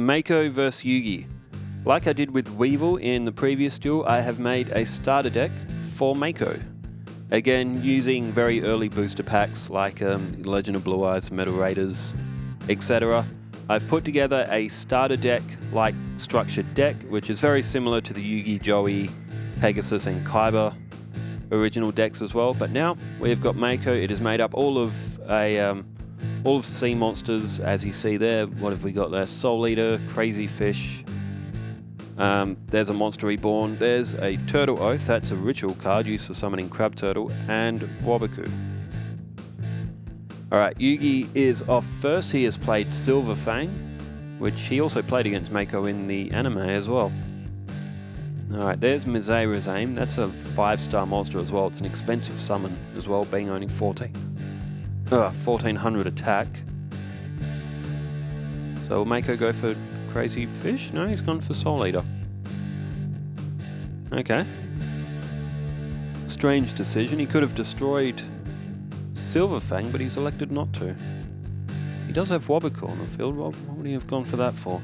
Mako vs Yugi. Like I did with Weevil in the previous duel, I have made a starter deck for Mako. Again, using very early booster packs like Legend of Blue Eyes, Metal Raiders, etc. I've put together a starter deck like structured deck, which is very similar to the Yugioh, Pegasus and Kaiba original decks as well. But now we've got Mako. It is made up all of sea monsters, as you see there. What have we got there? Soul Eater, Crazy Fish. There's a Monster Reborn. There's a Turtle Oath. That's a ritual card used for summoning Crab Turtle, and Wabaku. Alright, Yugi is off first. He has played Silver Fang, which he also played against Mako in the anime as well. Alright, there's Mizairazame. That's a 5-star monster as well. It's an expensive summon as well, being only 1400 attack. So will Mako go for Crazy Fish? No, he's gone for Soul Eater. Okay. Strange decision. He could have destroyed Silver Fang, but he's elected not to. He does have Wabaku on the field. What would he have gone for that for?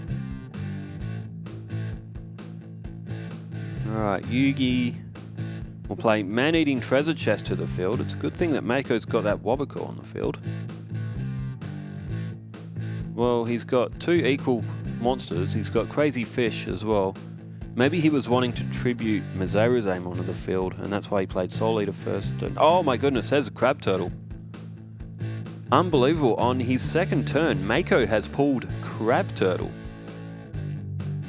Alright, Yugi will play Man-Eating Treasure Chest to the field. It's a good thing that Mako's got that Wabaku on the field. Well, he's got 2 equal monsters. He's got Crazy Fish as well. Maybe he was wanting to tribute Mizairazame onto the field, and that's why he played Soul Eater first. And, oh my goodness, there's a Crab Turtle. Unbelievable. On his second turn, Mako has pulled Crab Turtle.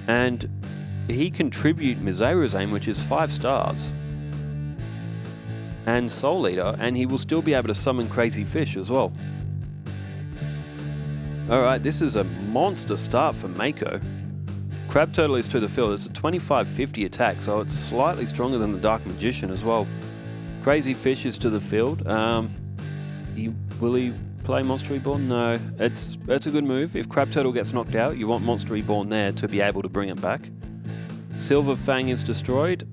And he can tribute Mizairazame, which is 5 stars. And Soul Eater, and he will still be able to summon Crazy Fish as well. Alright, this is a monster start for Mako. Crab Turtle is to the field. It's a 2550 attack, so it's slightly stronger than the Dark Magician as well. Crazy Fish is to the field. Will he play Monster Reborn? No. It's a good move. If Crab Turtle gets knocked out, you want Monster Reborn there to be able to bring it back. Silver Fang is destroyed,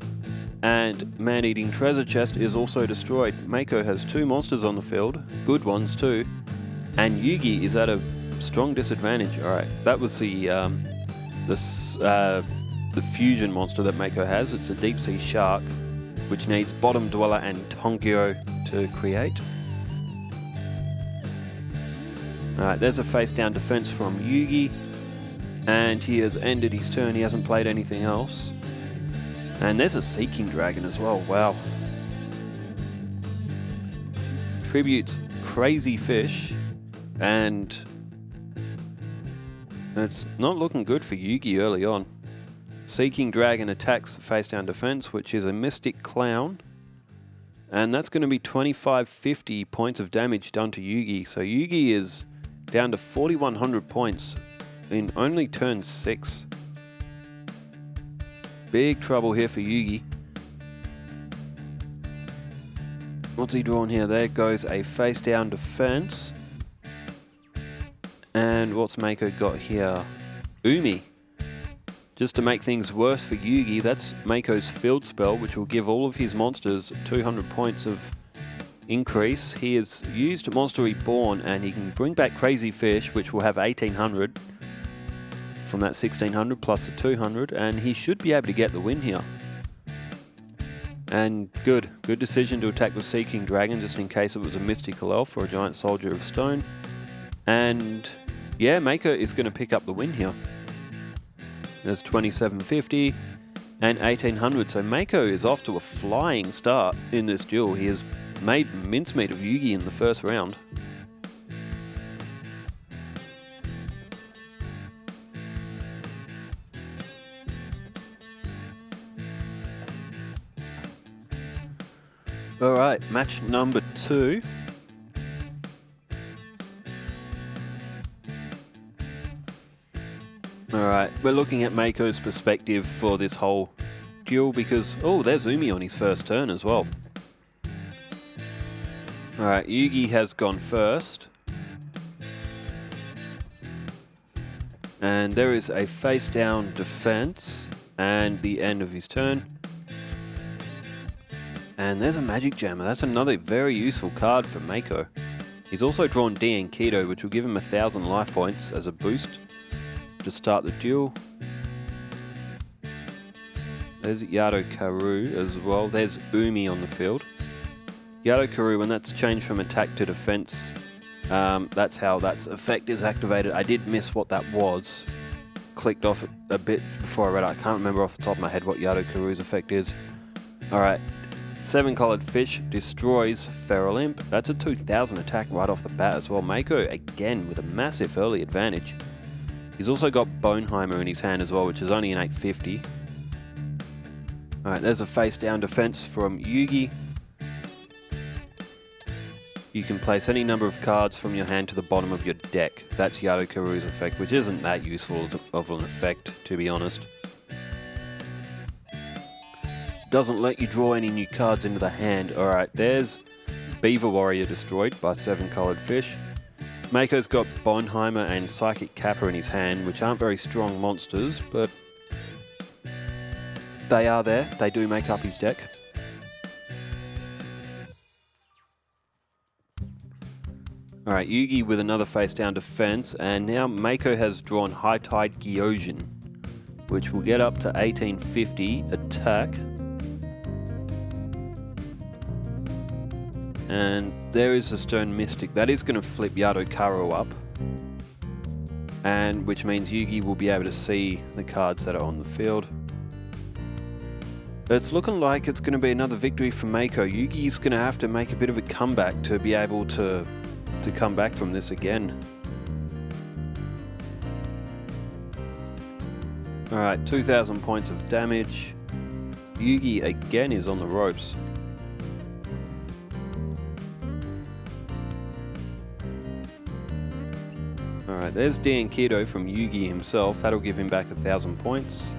and Man-Eating Treasure Chest is also destroyed. Mako has 2 monsters on the field, good ones too, and Yugi is at a strong disadvantage. Alright, that was the fusion monster that Mako has. It's a Deep Sea Shark, which needs Bottom Dweller and Yugioh to create. Alright, there's a face-down defense from Yugi. And he has ended his turn. He hasn't played anything else. And there's a Seeking Dragon as well. Wow. Tributes Crazy Fish. And it's not looking good for Yugi early on. Seeking Dragon attacks face down defense, which is a Mystic Clown. And that's going to be 2550 points of damage done to Yugi. So Yugi is down to 4100 points in only turn 6. Big trouble here for Yugi. What's he drawn here? There goes a face down defense. And what's Mako got here? Umi. Just to make things worse for Yugi, that's Mako's field spell, which will give all of his monsters 200 points of increase. He has used Monster Reborn, and he can bring back Crazy Fish, which will have 1800 from that 1600 plus the 200, and he should be able to get the win here. And good decision to attack with Seeking Dragon, just in case it was a Mystical Elf or a Giant Soldier of Stone. And yeah, Mako is going to pick up the win here. There's 2750 and 1800, so Mako is off to a flying start in this duel. He has made mincemeat of Yugi in the first round. Alright, match number 2. Alright, we're looking at Mako's perspective for this whole duel because, oh, there's Umi on his first turn as well. Alright, Yugi has gone first. And there is a face down defense and the end of his turn. And there's a Magic Jammer. That's another very useful card for Mako. He's also drawn D and Keto, which will give him 1000 life points as a boost. to start the duel. There's Yugioh Karu as well. There's Umi on the field. Yugioh Karu, when that's changed from attack to defense, that's how that effect is activated. I did miss what that was. Clicked off a bit before I read it. I can't remember off the top of my head what Yugioh Karu's effect is. Alright, 7-colored fish destroys Feral Imp. That's a 2000 attack right off the bat as well. Mako, again, with a massive early advantage. He's also got Boneheimer in his hand as well, which is only an 850. Alright, there's a face-down defense from Yugi. You can place any number of cards from your hand to the bottom of your deck. That's Yugioh Karu's effect, which isn't that useful of an effect, to be honest. Doesn't let you draw any new cards into the hand. Alright, there's Beaver Warrior destroyed by 7-colored fish. Mako's got Boneheimer and Psychic Kappa in his hand, which aren't very strong monsters, but they are there. They do make up his deck. Alright, Yugi with another face-down defense, and now Mako has drawn High Tide Gyojin, which will get up to 1850 attack. And there is a Stern Mystic. That is going to flip Yugioh Karu up, and which means Yugi will be able to see the cards that are on the field. It's looking like it's going to be another victory for Mako. Yugi's going to have to make a bit of a comeback to be able to come back from this again. Alright, 2000 points of damage. Yugi again is on the ropes. Alright, there's Diankido from Yugi himself. That'll give him back 1000 points.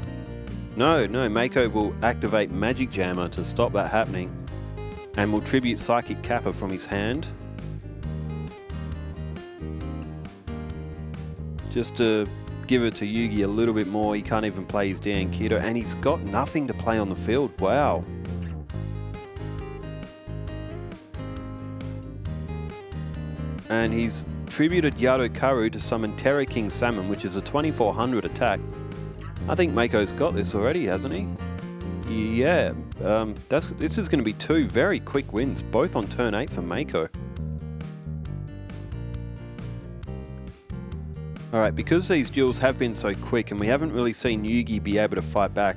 No, Mako will activate Magic Jammer to stop that happening, and will tribute Psychic Kappa from his hand. Just to give it to Yugi a little bit more. He can't even play his Diankido, and he's got nothing to play on the field. Wow. And he's tributed Yugioh Karu to summon Terra King Salmon, which is a 2400 attack. I think Mako's got this already, hasn't he? Yeah, this is going to be 2 very quick wins, both on turn 8 for Mako. Alright, because these duels have been so quick and we haven't really seen Yugi be able to fight back,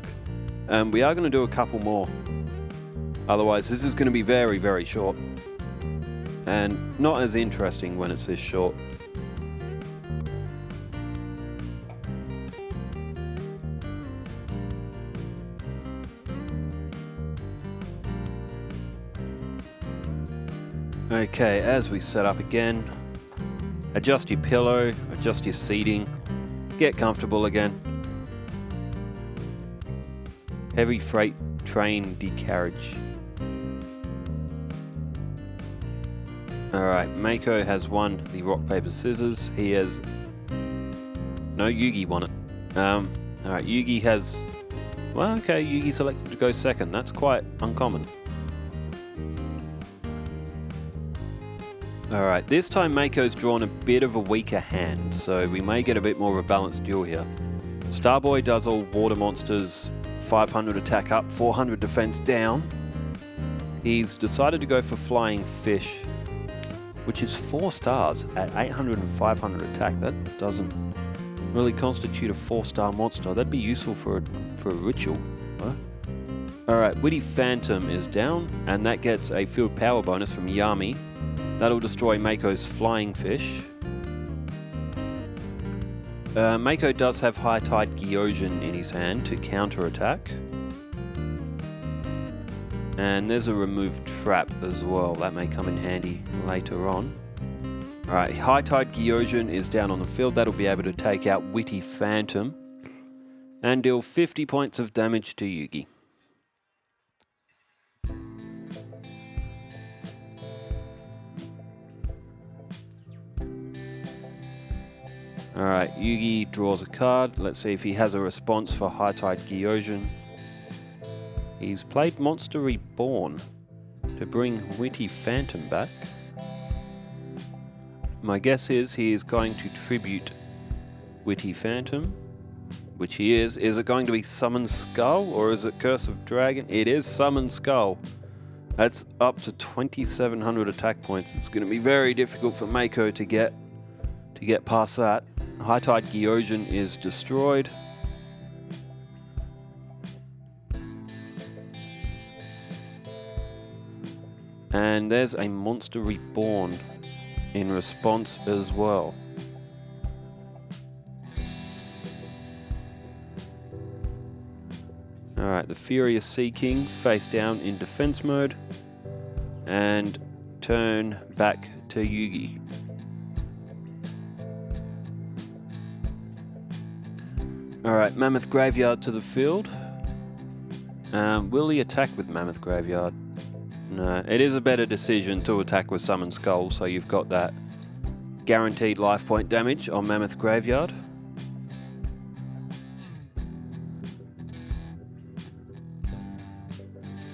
we are going to do a couple more. Otherwise, this is going to be very, very short. And not as interesting when it's this short. Okay, as we set up again, adjust your pillow, adjust your seating, get comfortable again. Heavy freight train decarriage. Alright, Mako has won the rock, paper, scissors. He has... No, Yugi won it. Alright, Yugi has... Well, okay, Yugi selected to go second. That's quite uncommon. Alright, this time Mako's drawn a bit of a weaker hand, so we may get a bit more of a balanced duel here. Starboy does all water monsters, 500 attack up, 400 defense down. He's decided to go for Flying Fish, which is 4 stars at 800 and 500 attack. That doesn't really constitute a 4-star monster. That'd be useful for a ritual. Huh? Alright, Witty Phantom is down, and that gets a field power bonus from Yami. That'll destroy Mako's Flying Fish. Mako does have High Tide Gyojin in his hand to counter-attack. And there's a Remove Trap as well. That may come in handy later on. Alright, High Tide Gyojin is down on the field. That'll be able to take out Witty Phantom and deal 50 points of damage to Yugi. Alright, Yugi draws a card. Let's see if he has a response for High Tide Gyojin. He's played Monster Reborn to bring Witty Phantom back. My guess is he is going to tribute Witty Phantom, which he is. Is it going to be Summon Skull or is it Curse of Dragon? It is Summon Skull. That's up to 2,700 attack points. It's going to be very difficult for Mako to get past that. High Tide Gyojin is destroyed. And there's a Monster Reborn in response as well. Alright, the Furious Sea King face down in defense mode and turn back to Yugi. Alright, Mammoth Graveyard to the field. Will he attack with Mammoth Graveyard? No, it is a better decision to attack with Summon Skull, so you've got that guaranteed life point damage on Mammoth Graveyard.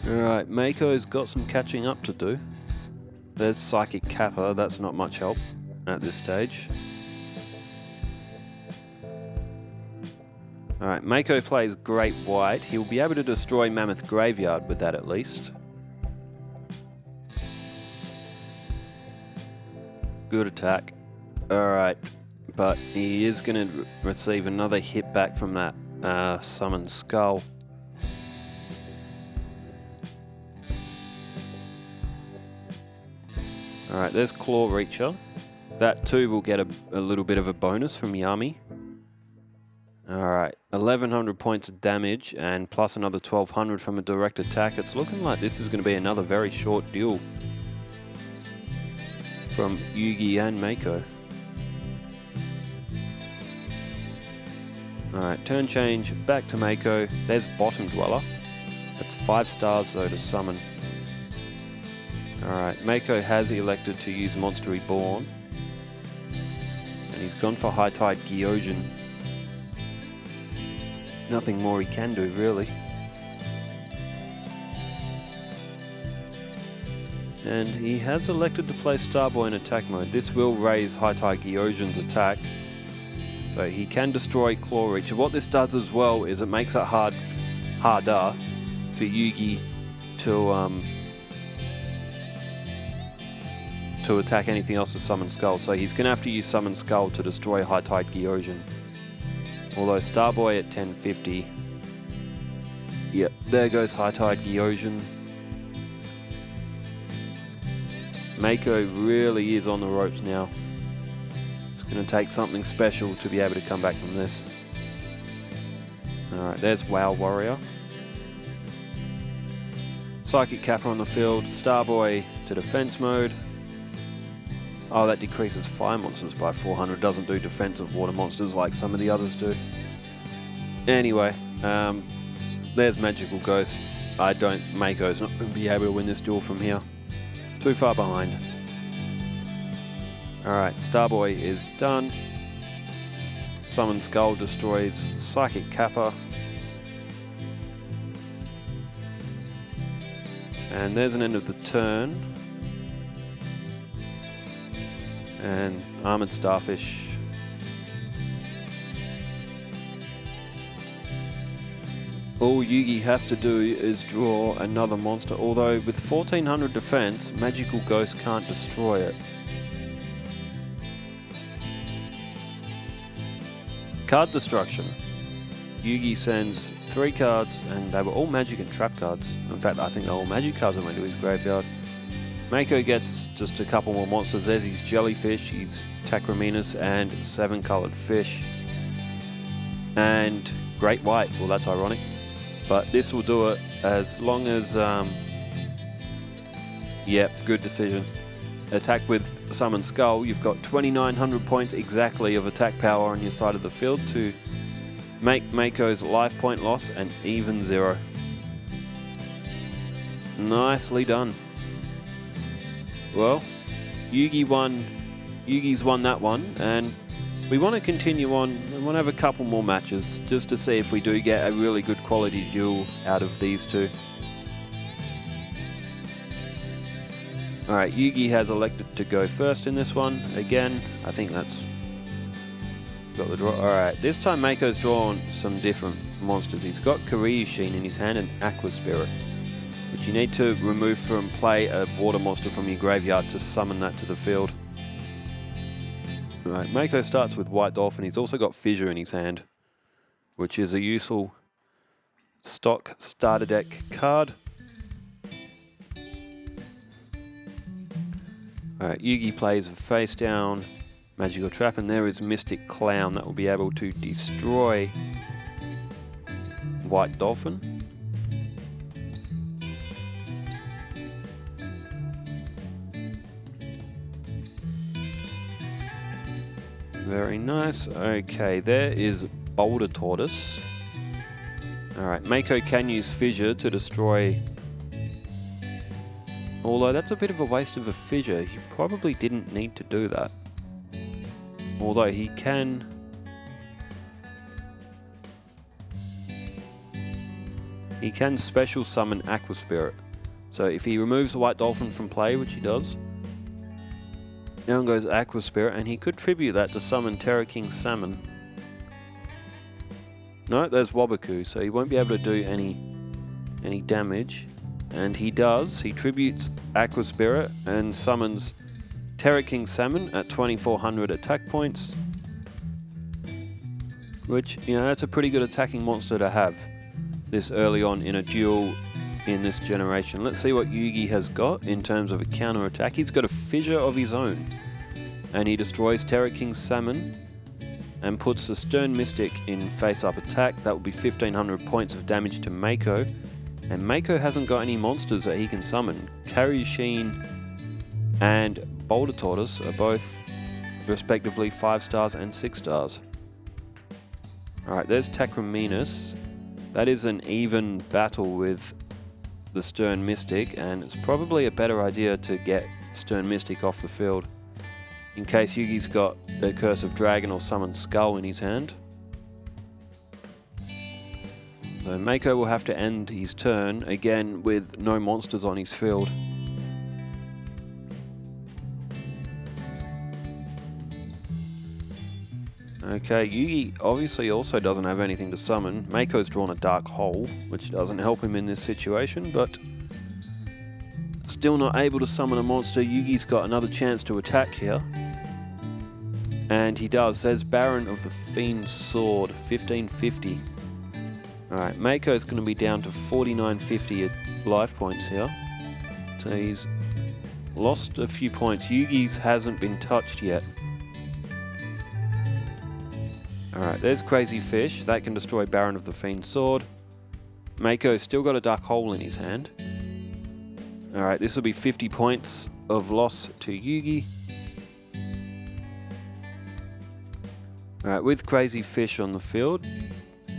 Alright, Mako's got some catching up to do. There's Psychic Kappa, that's not much help at this stage. Alright, Mako plays Great White. He'll be able to destroy Mammoth Graveyard with that at least. Good attack. Alright, but he is going to receive another hit back from that Summon Skull. Alright, there's Claw Reacher. That too will get a little bit of a bonus from Yami. Alright, 1,100 points of damage and plus another 1,200 from a direct attack. It's looking like this is going to be another very short duel from Yugi and Mako. Alright, turn change, back to Mako. There's Bottom Dweller. That's 5 stars though to summon. Alright, Mako has elected to use Monster Reborn. And he's gone for High Tide Gyojin. Nothing more he can do, really. And he has elected to play Starboy in attack mode. This will raise High Tide Gyojin's attack. So he can destroy Claw Reacher. What this does as well is it makes it harder for Yugi to attack anything else with Summon Skull. So he's going to have to use Summon Skull to destroy High Tide Gyojin. Although Starboy at 1050. Yep, there goes High Tide Gyojin. Mako really is on the ropes now. It's going to take something special to be able to come back from this. Alright, there's WoW Warrior. Psychic Kappa on the field. Starboy to defense mode. Oh, that decreases fire monsters by 400. Doesn't do defensive water monsters like some of the others do. Anyway, there's Magical Ghost. Mako's not going to be able to win this duel from here. Too far behind. Alright, Starboy is done. Summon Skull destroys Psychic Kappa. And there's an end of the turn. And Armored Starfish. All Yugi has to do is draw another monster, although with 1400 defense, Magical Ghost can't destroy it. Card destruction. Yugi sends 3 cards, and they were all magic and trap cards. In fact, I think they're all magic cards that went to his graveyard. Mako gets just a couple more monsters. There's his Jellyfish, his Takraminas, and 7 coloured fish. And Great White. Well, that's ironic. But this will do it as long as... Yep, good decision. Attack with Summon Skull. You've got 2,900 points exactly of attack power on your side of the field to make Mako's life point loss an even 0. Nicely done. Well, Yugi's won that one, and we want to continue on. We want to have a couple more matches just to see if we do get a really good quality duel out of these two. Alright, Yugi has elected to go first in this one. Again, I think that's Got the draw. Alright, this time Mako's drawn some different monsters. He's got Sheen in his hand and Aqua Spirit, which you need to remove from play a water monster from your graveyard to summon that to the field. Alright, Mako starts with White Dolphin. He's also got Fissure in his hand, which is a useful stock starter deck card. Alright, Yugi plays a face down Magical Trap, and there is Mystic Clown that will be able to destroy White Dolphin. Very nice. Okay, there is Boulder Tortoise. Alright, Mako can use Fissure to destroy. Although that's a bit of a waste of a Fissure. He probably didn't need to do that. Although he can. He can special summon Aqua Spirit. So if he removes the White Dolphin from play, which he does, down goes Aqua Spirit, and he could tribute that to summon Terra King Salmon. No, there's Wabaku, so he won't be able to do any damage. And he does. He tributes Aqua Spirit and summons Terra King Salmon at 2400 attack points. Which, you know, that's a pretty good attacking monster to have this early on in a duel in this generation. Let's see what Yugi has got in terms of a counter attack. He's got a Fissure of his own, and he destroys Terra King Salmon and puts the Stern Mystic in face-up attack. That will be 1500 points of damage to Mako. And Mako hasn't got any monsters that he can summon. Sheen and Boulder Tortoise are both respectively 5 stars and 6 stars. Alright, there's Takraminas. That is an even battle with the Stern Mystic, and it's probably a better idea to get Stern Mystic off the field in case Yugi's got a Curse of Dragon or Summon Skull in his hand. So Mako will have to end his turn again with no monsters on his field. Okay, Yugi obviously also doesn't have anything to summon. Mako's drawn a Dark Hole, which doesn't help him in this situation, but still not able to summon a monster. Yugi's got another chance to attack here. And he does. There's Baron of the Fiend Sword, 1550. Alright, Mako's going to be down to 4950 life points here. So he's lost a few points. Yugi's hasn't been touched yet. Alright, there's Crazy Fish. That can destroy Baron of the Fiend Sword. Mako's still got a Dark Hole in his hand. Alright, this will be 50 points of loss to Yugi. Alright, with Crazy Fish on the field,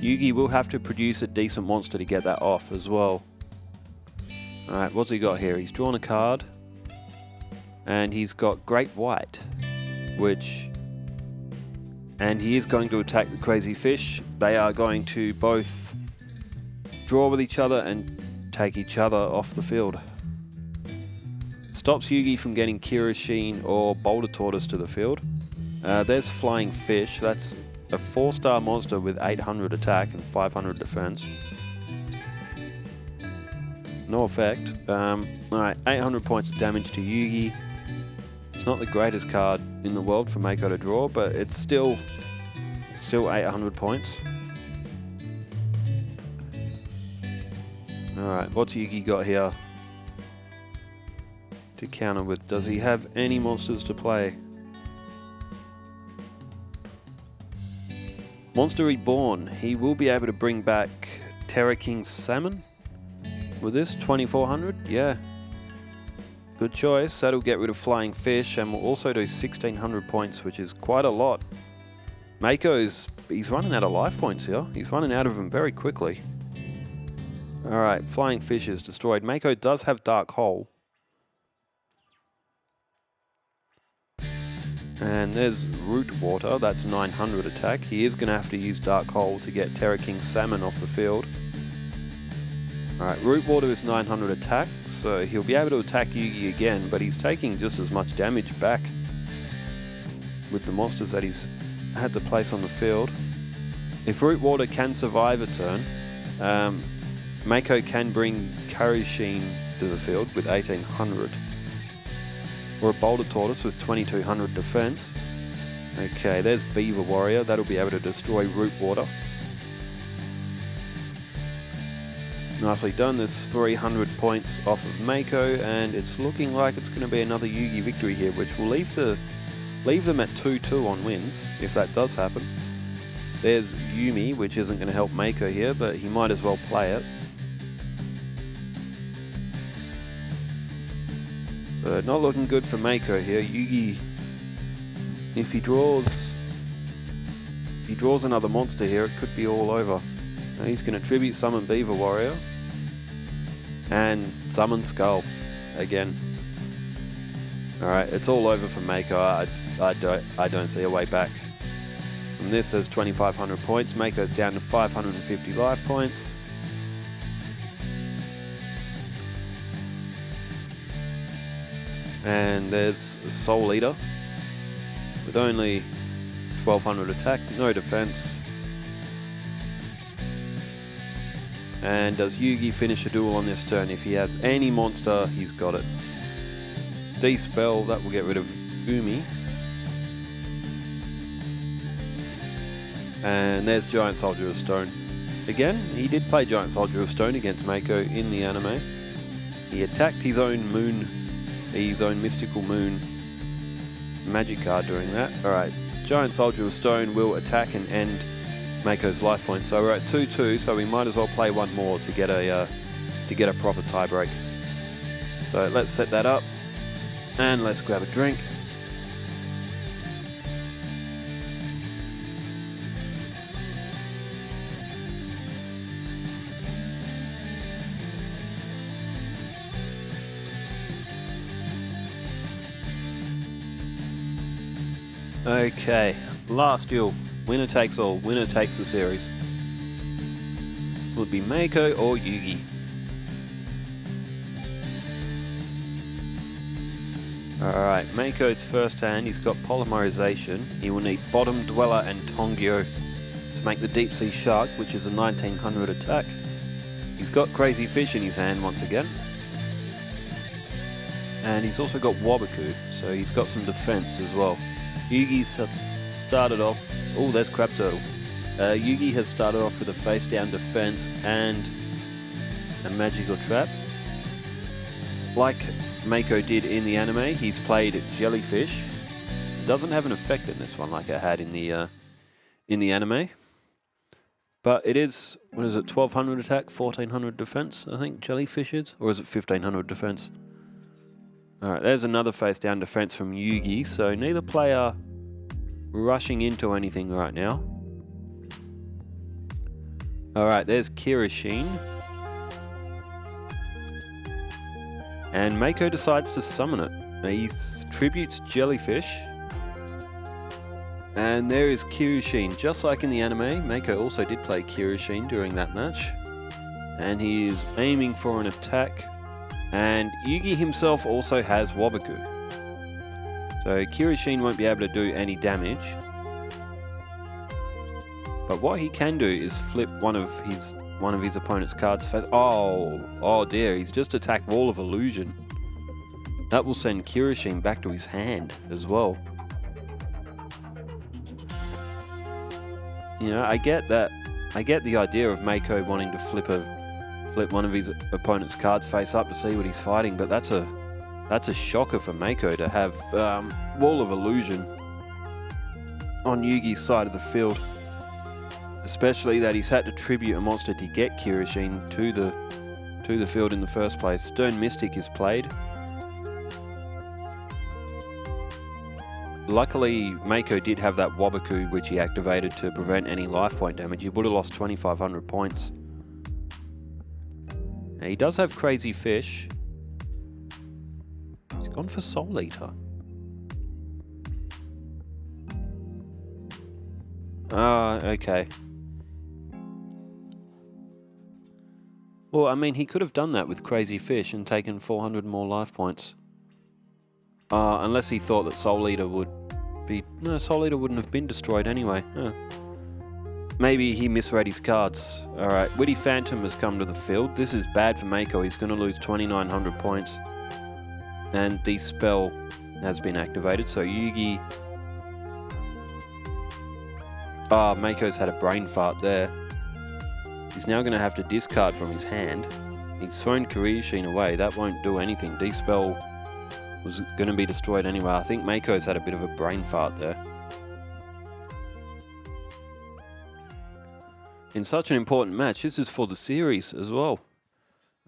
Yugi will have to produce a decent monster to get that off as well. Alright, what's he got here? He's drawn a card, and he's got Great White, and he is going to attack the Crazy Fish. They are going to both draw with each other and take each other off the field. Stops Yugi from getting Sheen or Boulder Tortoise to the field. There's Flying Fish. That's a 4-star monster with 800 attack and 500 defense. No effect. Alright, 800 points of damage to Yugi. It's not the greatest card in the world for Mako to draw, but it's still 800 points. Alright, what's Yugi got here to counter with? Does he have any monsters to play? Monster Reborn. He will be able to bring back Terra King Salmon with this, 2400. Yeah, good choice. That'll get rid of Flying Fish, and will also do 1600 points, which is quite a lot. Mako's, he's running out of life points here. He's running out of them very quickly. Alright, Flying Fish is destroyed. Mako does have Dark Hole. And there's Root Water, that's 900 attack. He is going to have to use Dark Hole to get Terra King Salmon off the field. Alright, Root Water is 900 attack, so he'll be able to attack Yugi again, but he's taking just as much damage back with the monsters that he's had to place on the field. If Root Water can survive a turn, Mako can bring Kirishine to the field with 1800. Or a Boulder Tortoise with 2200 defense. Okay, there's Beaver Warrior. That'll be able to destroy Root Water. Nicely done. There's 300 points off of Mako, and it's looking like it's going to be another Yugi victory here, which will leave them at 2-2 on wins, if that does happen. There's Yumi, which isn't going to help Mako here, but he might as well play it. So not looking good for Mako here. Yugi, if he draws another monster here, it could be all over. Now he's going to tribute summon Beaver Warrior and summon Skull again. All right, it's all over for Mako. I don't see a way back. From this, there's 2,500 points. Mako's down to 550 life points. And there's Soul Eater with only 1,200 attack, no defense. And does Yugi finish a duel on this turn? If he has any monster, he's got it. Dispel, that will get rid of Umi. And there's Giant Soldier of Stone. Again, he did play Giant Soldier of Stone against Mako in the anime. He attacked his own moon, his own mystical moon magic card during that. Alright, Giant Soldier of Stone will attack and end Mako's life points. So we're at 2-2, so we might as well play one more to get a proper tie break. So let's set that up and let's grab a drink. Okay, last duel. Winner takes all. Winner takes the series. Will it be Mako or Yugi? Alright, Mako's first hand, he's got Polymerization. He will need Bottom Dweller and Yugioh to make the Deep Sea Shark, which is a 1900 attack. He's got Crazy Fish in his hand once again. And he's also got Waboku, so he's got some defense as well. Yugi's started off... Oh, there's Crab Turtle. Yugi has started off with a face-down defense and a magical trap. Like Mako did in the anime, he's played Jellyfish. It doesn't have an effect in this one like it had in the anime. But it is, what is it, 1200 attack, 1400 defense, I think Jellyfish is? Or is it 1500 defense? Alright, there's another face-down defense from Yugi, so neither player rushing into anything right now. Alright, there's Kirishine. And Mako decides to summon it. He tributes Jellyfish. And there is Kirishine. Just like in the anime, Mako also did play Kirishine during that match. And he is aiming for an attack. And Yugi himself also has Waboku. So Kirishine won't be able to do any damage. But what he can do is flip one of his opponent's cards face. Oh dear, he's just attacked Wall of Illusion. That will send Kirishine back to his hand as well. You know, I get that. I get the idea of Mako wanting to flip one of his opponent's cards face up to see what he's fighting, but that's a shocker for Mako to have Wall of Illusion on Yugi's side of the field. Especially that he's had to tribute a monster to get Kirishine to the field in the first place. Stern Mystic is played. Luckily, Mako did have that Waboku, which he activated to prevent any life point damage. He would have lost 2,500 points. Now, he does have Crazy Fish. He's gone for Soul Eater. Okay. Well, I mean, he could have done that with Crazy Fish and taken 400 more life points. Unless he thought that Soul Eater would be... No, Soul Eater wouldn't have been destroyed anyway. Huh. Maybe he misread his cards. Alright, Witty Phantom has come to the field. This is bad for Mako. He's going to lose 2,900 points. And Dispel has been activated, so Yugi... Ah, Mako's had a brain fart there. He's now going to have to discard from his hand. He's thrown Kirishine away. That won't do anything. Dispel was going to be destroyed anyway. I think Mako's had a bit of a brain fart there. In such an important match, this is for the series as well.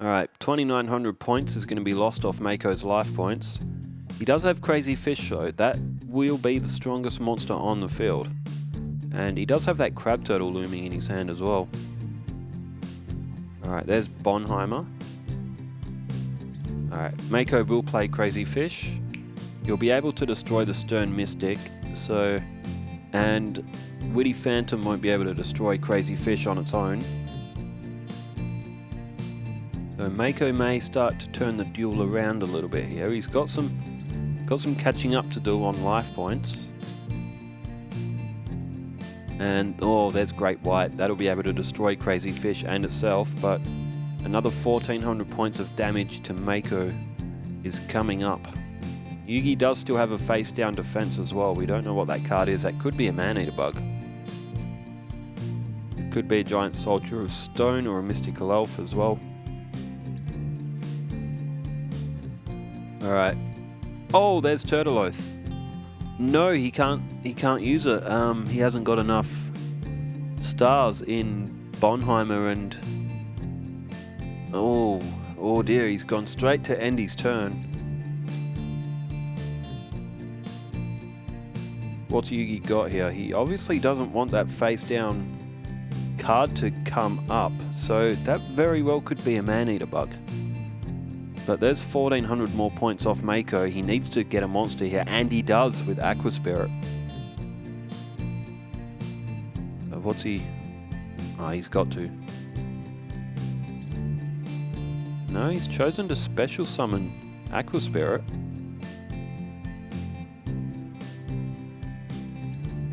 Alright, 2,900 points is going to be lost off Mako's life points. He does have Crazy Fish though. That will be the strongest monster on the field. And he does have that Crab Turtle looming in his hand as well. Alright, there's Bonheimer. Alright, Mako will play Crazy Fish. You'll be able to destroy the Stern Mystic, so... And Witty Phantom won't be able to destroy Crazy Fish on its own. So Mako may start to turn the duel around a little bit here. He's got some catching up to do on life points. And, oh, there's Great White. That'll be able to destroy Crazy Fish and itself, but another 1,400 points of damage to Mako is coming up. Yugi does still have a face-down defense as well. We don't know what that card is. That could be a Man-Eater Bug. It could be a Giant Soldier of Stone or a Mystical Elf as well. Alright. Oh, there's Turtle Oath. No, he can't use it. He hasn't got enough stars in Bonheimer and... Oh dear, he's gone straight to end his turn. What's Yugi got here? He obviously doesn't want that face down card to come up, so that very well could be a Man-Eater Bug. But there's 1,400 more points off Mako. He needs to get a monster here, and he does with Aqua Spirit. What's he... Oh, he's got to. No, he's chosen to special summon Aqua Spirit.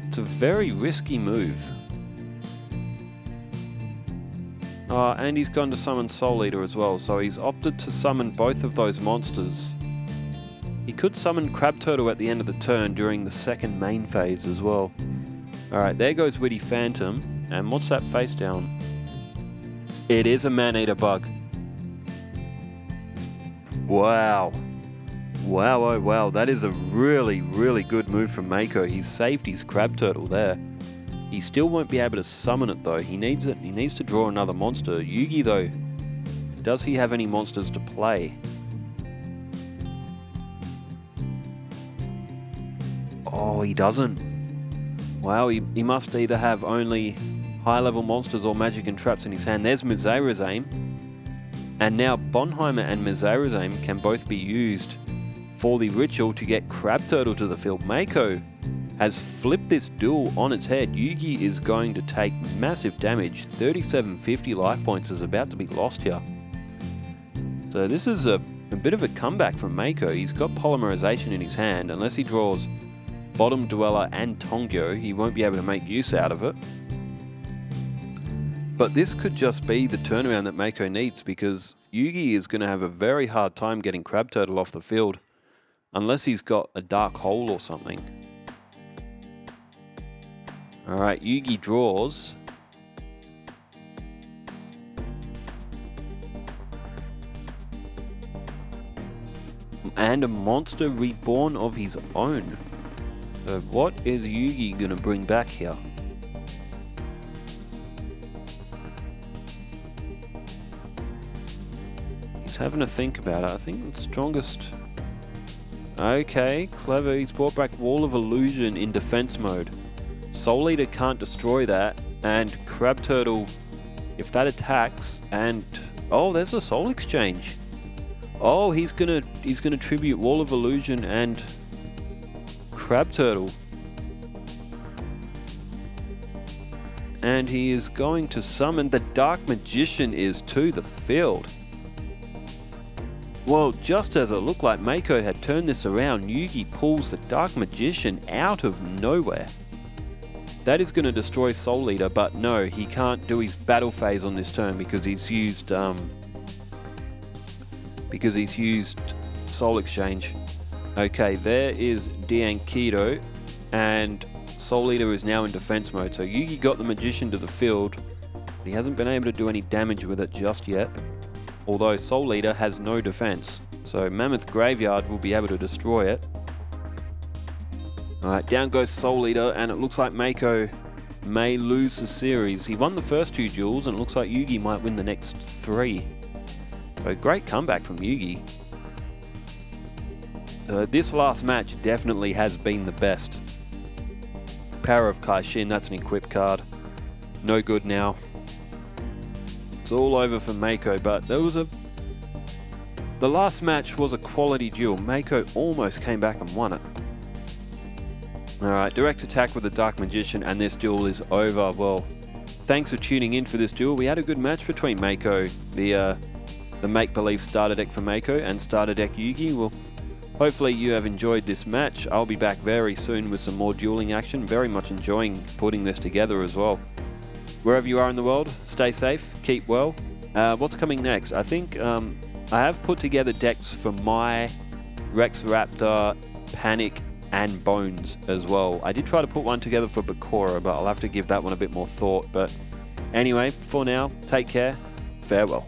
It's a very risky move. And he's gone to summon Soul Eater as well, so he's opted to summon both of those monsters. He could summon Crab Turtle at the end of the turn during the second main phase as well. Alright, there goes Witty Phantom. And what's that face down? It is a Man-Eater Bug. Wow. Wow, oh wow, that is a really, really good move from Mako. He's saved his Crab Turtle there. He still won't be able to summon it though. He needs it. He needs to draw another monster. Yugi though, does he have any monsters to play? Oh, he doesn't. Wow, he must either have only high-level monsters or magic and traps in his hand. There's Mizairuzame. And now Bonheimer and Mizairuzame can both be used for the ritual to get Crab Turtle to the field. Mako has flipped this duel on its head. Yugi is going to take massive damage. 3,750 life points is about to be lost here. So this is a bit of a comeback from Mako. He's got Polymerization in his hand. Unless he draws Bottom Dweller and Yugioh, he won't be able to make use out of it. But this could just be the turnaround that Mako needs, because Yugi is going to have a very hard time getting Crab Turtle off the field. Unless he's got a Dark Hole or something. Alright, Yugi draws. And a monster reborn of his own. So what is Yugi going to bring back here? He's having to think about it. I think the strongest... Okay, clever. He's brought back Wall of Illusion in defense mode. Soul Eater can't destroy that, and Crab Turtle, if that attacks, and oh, there's a Soul Exchange. Oh, he's gonna tribute Wall of Illusion and Crab Turtle, and he is going to summon the Dark Magician to the field. Well, just as it looked like Mako had turn this around. Yugi pulls the Dark Magician out of nowhere. That is going to destroy Soul Eater, but no, he can't do his battle phase on this turn because he's used Soul Exchange. Okay, there is Diankido, and Soul Eater is now in defense mode. So Yugi got the Magician to the field, but he hasn't been able to do any damage with it just yet. Although Soul Eater has no defense, so Mammoth Graveyard will be able to destroy it. Alright, down goes Soul Eater, and it looks like Mako may lose the series. He won the first 2 duels, and it looks like Yugi might win the next 3. So great comeback from Yugi. This last match definitely has been the best. Power of Kaishin, that's an equipped card. No good now. It's all over for Mako, but there was the last match was a quality duel. Mako almost came back and won it. Alright, direct attack with the Dark Magician, and this duel is over. Well, thanks for tuning in for this duel. We had a good match between Mako, the make-believe starter deck for Mako, and Starter Deck Yugi. Well, hopefully you have enjoyed this match. I'll be back very soon with some more dueling action. Very much enjoying putting this together as well. Wherever you are in the world, stay safe, keep well. What's coming next? I think I have put together decks for my Rex Raptor, Panic, and Bones as well. I did try to put one together for Bakura, but I'll have to give that one a bit more thought. But anyway, for now, take care. Farewell.